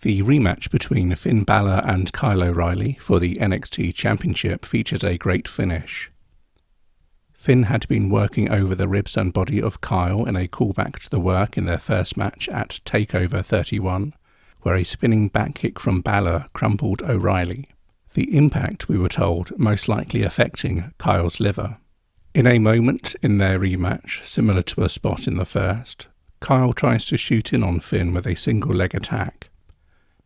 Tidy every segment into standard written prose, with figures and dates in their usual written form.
The rematch between Finn Balor and Kyle O'Reilly for the NXT Championship featured a great finish. Finn had been working over the ribs and body of Kyle in a callback to the work in their first match at TakeOver 31, where a spinning back kick from Balor crumpled O'Reilly. The impact, we were told, most likely affecting Kyle's liver. In a moment in their rematch, similar to a spot in the first, Kyle tries to shoot in on Finn with a single leg attack.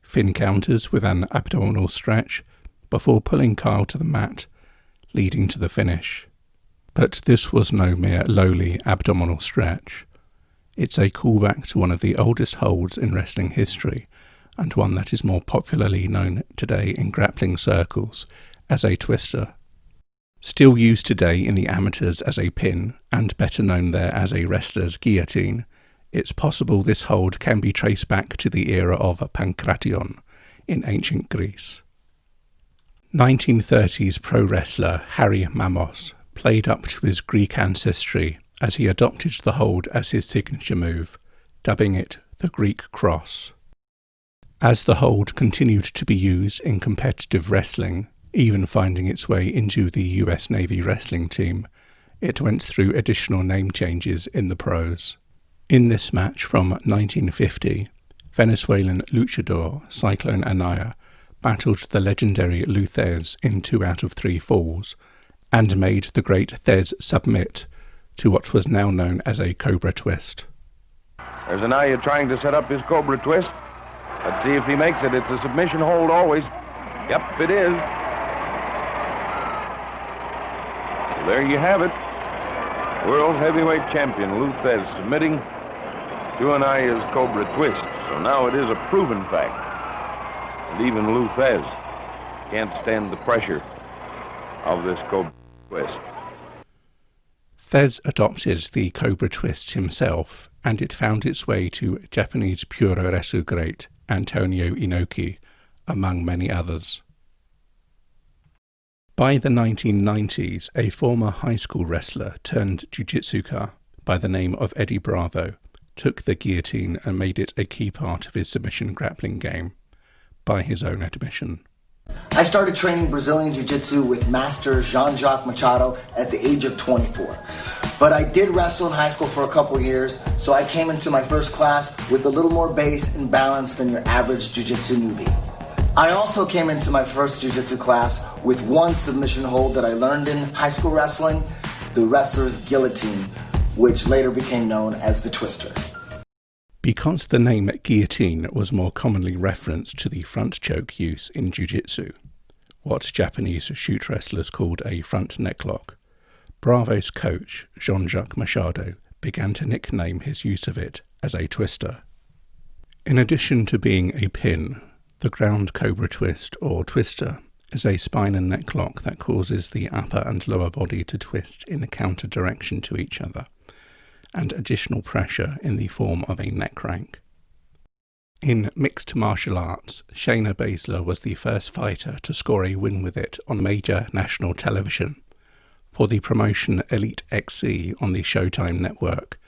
Finn counters with an abdominal stretch before pulling Kyle to the mat, leading to the finish. But this was no mere lowly abdominal stretch. It's a callback to one of the oldest holds in wrestling history, and one that is more popularly known today in grappling circles as a twister. Still used today in the amateurs as a pin, and better known there as a wrestler's guillotine, it's possible this hold can be traced back to the era of Pankration in ancient Greece. 1930s pro wrestler Harry Mamos played up to his Greek ancestry as he adopted the hold as his signature move, dubbing it the Greek Cross. As the hold continued to be used in competitive wrestling, even finding its way into the US Navy wrestling team, it went through additional name changes in the pros. In this match from 1950, Venezuelan luchador Cyclone Anaya battled the legendary Lou Thesz in 2 out of 3 falls, and made the great Thesz submit to what was now known as a Cobra Twist. There's Anaya trying to set up his Cobra Twist. Let's see if he makes it. It's a submission hold always. Yep, it is. Well, there you have it. World Heavyweight Champion Lou Thesz submitting to Anaya's Cobra Twist. So now it is a proven fact. And even Lou Thesz can't stand the pressure of this Cobra Twist. Thesz adopted the Cobra Twist himself, and it found its way to Japanese Puroresu great Antonio Inoki, among many others. By the 1990s, a former high school wrestler turned jiu-jitsuka by the name of Eddie Bravo took the guillotine and made it a key part of his submission grappling game, by his own admission. I started training Brazilian Jiu-Jitsu with Master Jean-Jacques Machado at the age of 24. But I did wrestle in high school for a couple years, so I came into my first class with a little more base and balance than your average Jiu-Jitsu newbie. I also came into my first Jiu-Jitsu class with one submission hold that I learned in high school wrestling, the wrestler's guillotine, which later became known as the twister. Because the name guillotine was more commonly referenced to the front choke use in jiu-jitsu, what Japanese shoot wrestlers called a front necklock, Bravo's coach, Jean-Jacques Machado, began to nickname his use of it as a twister. In addition to being a pin, the ground Cobra Twist or twister is a spine and necklock that causes the upper and lower body to twist in a counter direction to each other, and additional pressure in the form of a neck crank. In mixed martial arts, Shayna Baszler was the first fighter to score a win with it on major national television for the promotion Elite XC on the Showtime network,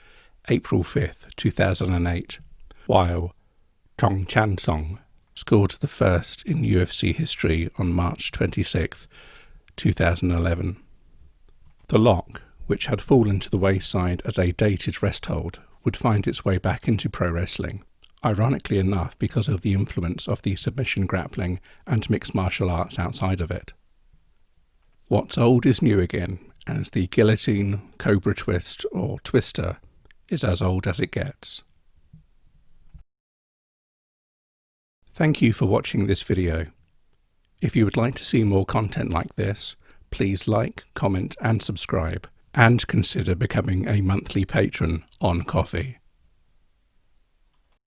April 5th, 2008, while Tong Chan Song scored the first in UFC history on March 26th, 2011. The lock, which had fallen to the wayside as a dated rest hold, would find its way back into pro wrestling, ironically enough because of the influence of the submission grappling and mixed martial arts outside of it. What's old is new again, and the guillotine, Cobra Twist or twister is as old as it gets. Thank you for watching this video. If you would like to see more content like this, please like, comment and subscribe, and consider becoming a monthly patron on Ko-fi.